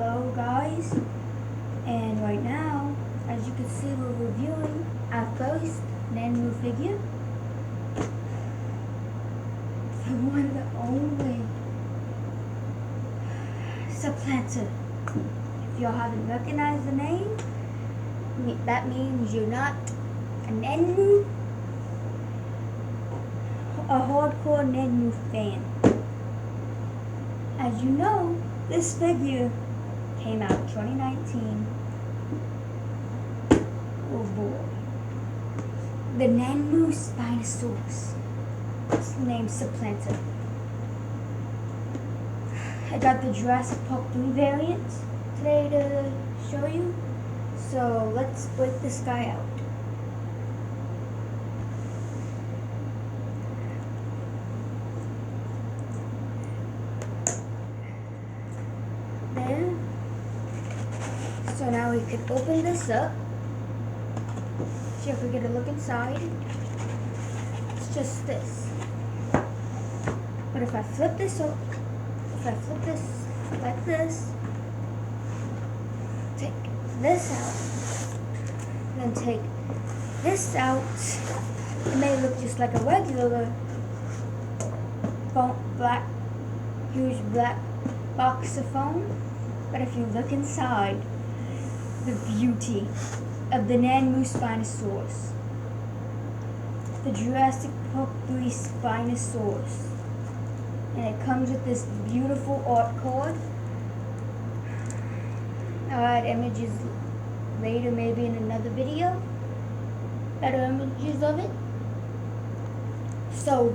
Hello guys, and right now, as you can see, we're reviewing our first Nanmu figure, the one, the only supplanter. If y'all haven't recognized the name, that means you're not a Nanmu, a hardcore Nanmu fan. As you know, this figure came out 2019. Oh boy. The Nanmu Spinosaurus. It's named Supplanter. I got the Jurassic Park 3 variant today to show you. So let's break this guy out. There. So now we can open this up. See if we get a look inside. It's just this. But if I flip this up, like this, take this out, then take this out, it may look just like a regular huge black box of foam, but if you look inside, the beauty of the Nanmu Spinosaurus, the Jurassic Park 3 Spinosaurus, and it comes with this beautiful art card. I'll add images later, maybe in another video, better images of it. So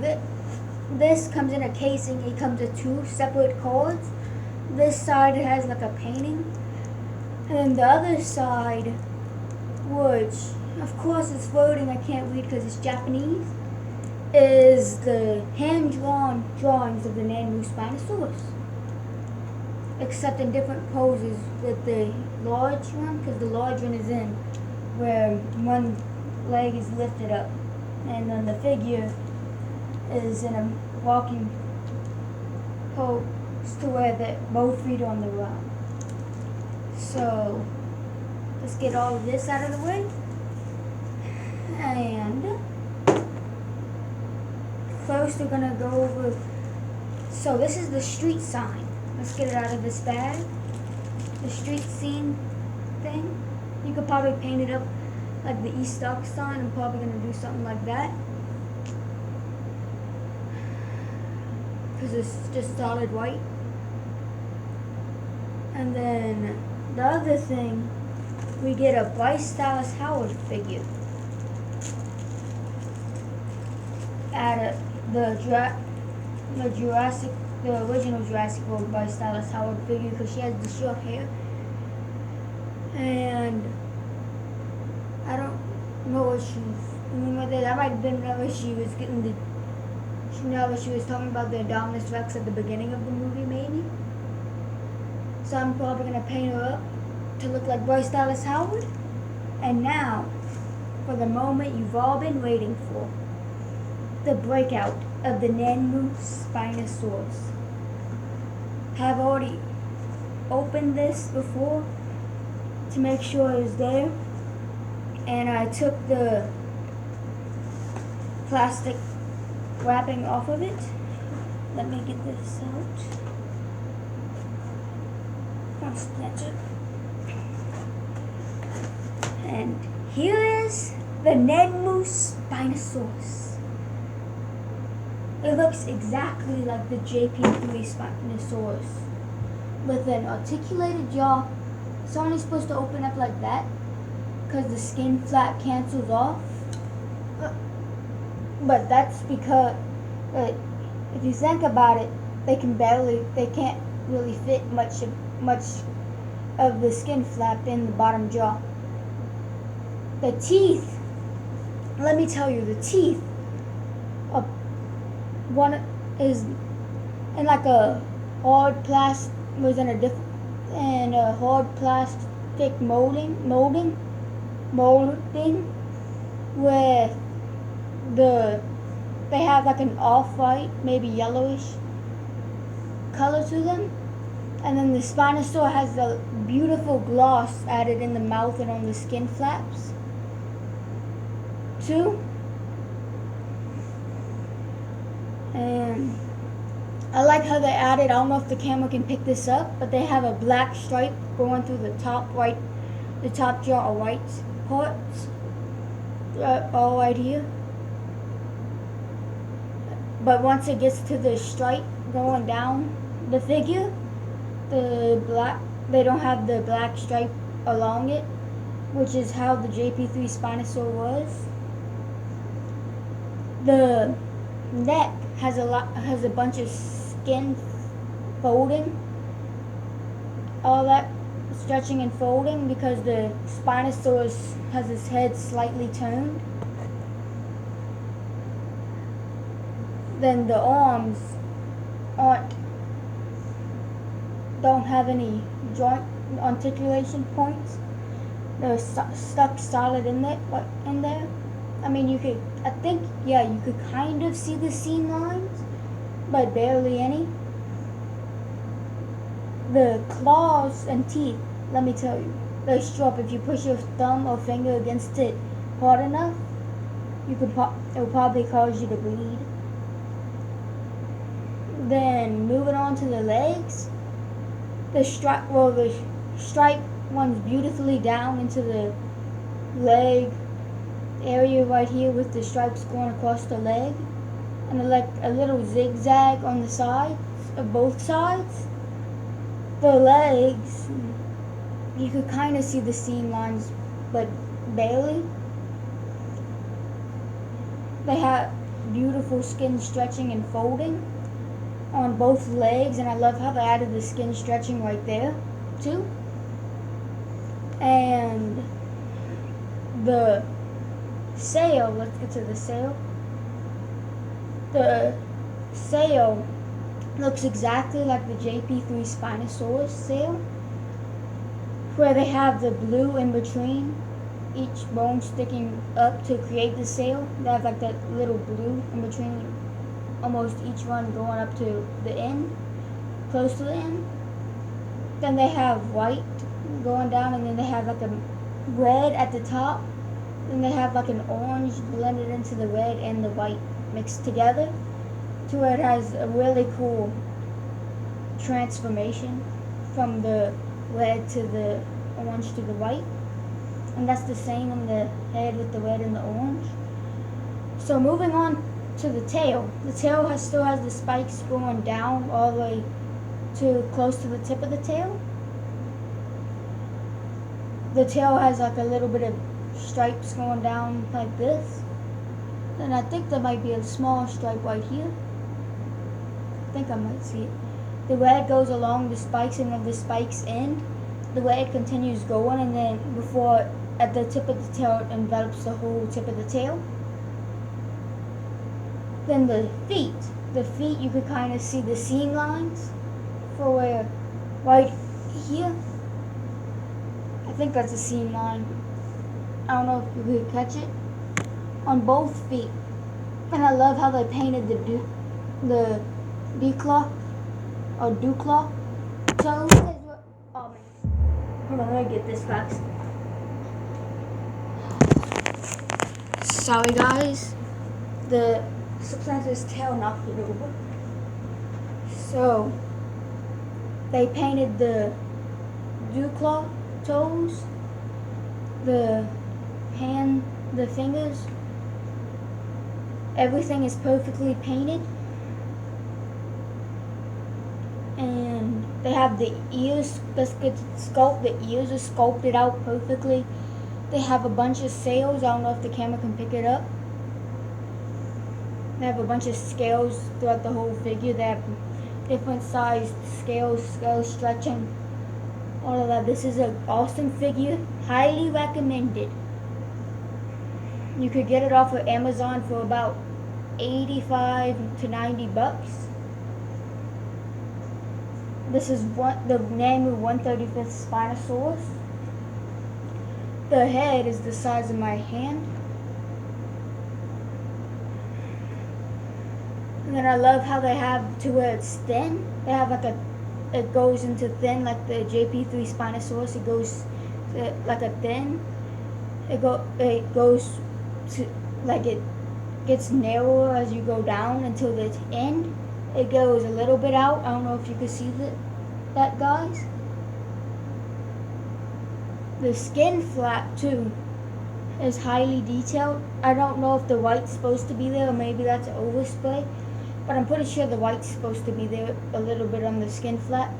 this comes in a casing. It comes with 2 separate cards. This side has like a painting, and then the other side, which of course is floating, I can't read because it's Japanese, is the hand-drawn drawings of the Nanmu Spinosaurus, except in different poses with the large one, because the large one is in where one leg is lifted up, and then the figure is in a walking pose to where both feet are on the ground. So let's get all of this out of the way. And first we're gonna go over, so this is the street sign. Let's get it out of this bag. The street scene thing. You could probably paint it up like the East Stock sign. I'm probably gonna do something like that, because it's just solid white. And then the other thing, we get a Bryce Dallas Howard figure. At the original Jurassic World Bryce Dallas Howard figure, because she has the short hair. And I don't know what she's doing with it. That might have been whenever she was she was talking about the Indominus Rex at the beginning of the movie, maybe. So I'm probably going to paint her up to look like Bryce Dallas Howard. And now, for the moment you've all been waiting for, the breakout of the Nanmu Spinosaurus. I've already opened this before to make sure it was there, and I took the plastic wrapping off of it. Let me get this out. And here is the Nanmu Spinosaurus. It looks exactly like the JP3 Spinosaurus, with an articulated jaw. It's only supposed to open up like that because the skin flap cancels off. But that's because, if you think about it, they can't really fit much of the skin flap in the bottom jaw. The teeth, let me tell you, the teeth, one is in like a hard plastic, hard plastic molding, where they have like an off-white, maybe yellowish color to them. And then the Spinosaur has the beautiful gloss added in the mouth and on the skin flaps. 2. And I like how they added, I don't know if the camera can pick this up, but they have a black stripe going through the top right, the top jaw right parts, all right here. But once it gets to the stripe going down the figure, they don't have the black stripe along it, which is how the JP3 Spinosaur was. The neck has a bunch of skin folding, all that stretching and folding because the Spinosaurus has his head slightly turned. Then the arms don't have any joint articulation points. They're stuck solid in there. I mean, you could kind of see the seam lines, but barely any. The claws and teeth, let me tell you, they're sharp. If you push your thumb or finger against it hard enough, it will probably cause you to bleed. Then moving on to the legs, the stripe runs beautifully down into the leg area right here with the stripes going across the leg, and like a little zigzag on the sides of both sides. The legs, you could kind of see the seam lines, but barely. They have beautiful skin stretching and folding on both legs, and I love how they added the skin stretching right there too. And the sail, let's get to the sail. The sail looks exactly like the JP3 Spinosaurus sail, where they have the blue in between each bone sticking up to create the sail. They have like that little blue in between almost each one going up to the end, close to the end. Then they have white going down, and then they have like a red at the top. Then they have like an orange blended into the red and the white mixed together, to where it has a really cool transformation from the red to the orange to the white. And that's the same on the head with the red and the orange. So moving on to the tail. The tail still has the spikes going down all the way to close to the tip of the tail. The tail has like a little bit of stripes going down like this. Then I think there might be a small stripe right here. I think I might see it. The red goes along the spikes, and then the spikes end. The red continues going, and then before at the tip of the tail it envelops the whole tip of the tail. Then the feet. The feet, you could kind of see the seam lines for where right here. I think that's a seam line. I don't know if you could catch it on both feet. And I love how they painted the declaw or dewclaw toes. Oh man, hold on, let me get this back. Sorry guys, sometimes his tail knocked it over. So they painted the dewclaw toes, the hand, the fingers. Everything is perfectly painted. And they have the ears, let's get sculpt. The ears are sculpted out perfectly. They have a bunch of scales. I don't know if the camera can pick it up. They have a bunch of scales throughout the whole figure. They have different sized scales, scale stretching, all of that. This is an awesome figure. Highly recommended. You could get it off of Amazon for about 85 to 90 bucks. This is the Nanmu 135th Spinosaurus. The head is the size of my hand. And then I love how they have to where it's thin. They have like it goes into thin like the JP3 Spinosaurus. It goes to, like a thin. It goes to like it gets narrower as you go down until the end. It goes a little bit out. I don't know if you can see that guys. The skin flap too is highly detailed. I don't know if the white's supposed to be there or maybe that's an overspray, but I'm pretty sure the white's supposed to be there a little bit on the skin flap.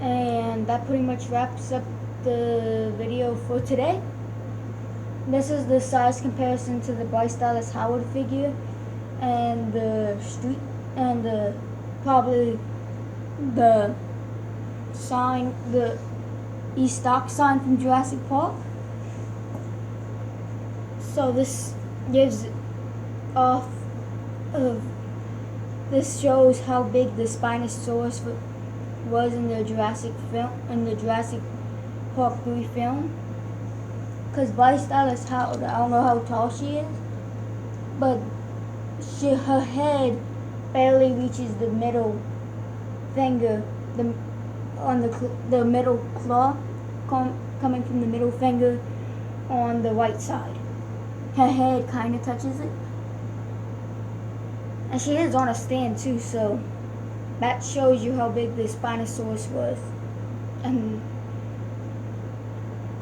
And that pretty much wraps up the video for today. This is the size comparison to the Bryce Dallas Howard figure and the street and the probably the sign, the E-Stock sign from Jurassic Park. So this gives off of this shows how big the Spinosaurus was in the Jurassic Park 3 film. Because Bryce Dallas Howard, I don't know how tall she is, but her head barely reaches the middle finger, the middle claw coming from the middle finger on the right side. Her head kind of touches it. And she is on a stand too, so that shows you how big the Spinosaurus was. And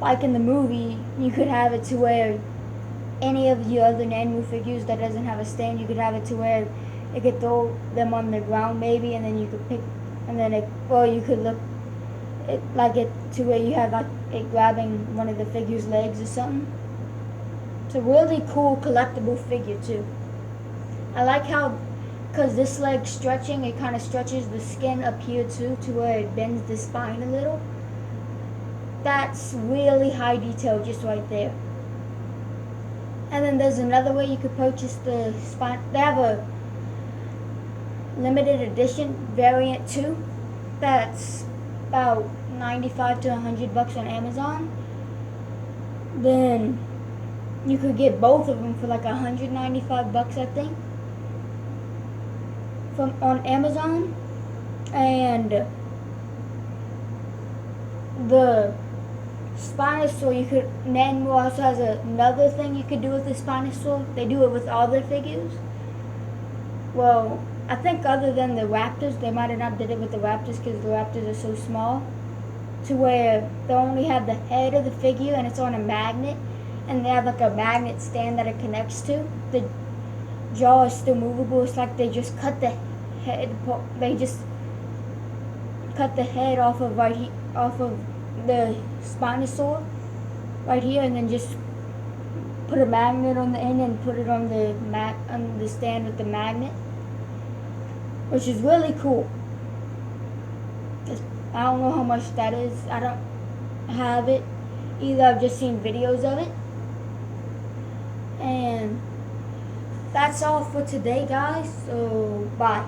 like in the movie, you could have it to where any of the other Nanmu figures that doesn't have a stand, you could have it to where you could throw them on the ground maybe, and then you could pick, and then you could look it like it to where you have like it grabbing one of the figure's legs or something. It's a really cool collectible figure too. I like how, because this leg's stretching, it kind of stretches the skin up here too to where it bends the spine a little. That's really high detail just right there. And then there's another way you could purchase the spine. They have a limited edition variant too. That's about $95 to $100 on Amazon. Then you could get both of them for like $195, I think, on Amazon. And the Spinosaur, Nanmu also has another thing you could do with the Spinosaur. They do it with all their figures. Well, I think other than the Raptors, they might have not did it with the Raptors because the Raptors are so small, to where they only have the head of the figure and it's on a magnet, and they have like a magnet stand that it connects to. The jaw is still movable. It's like they just cut the head. They just cut the head off of the Spinosaur right here, and then just put a magnet on the end and put it on the stand with the magnet, which is really cool. I don't know how much that is. I don't have it either. I've just seen videos of it. And that's all for today, guys. So bye.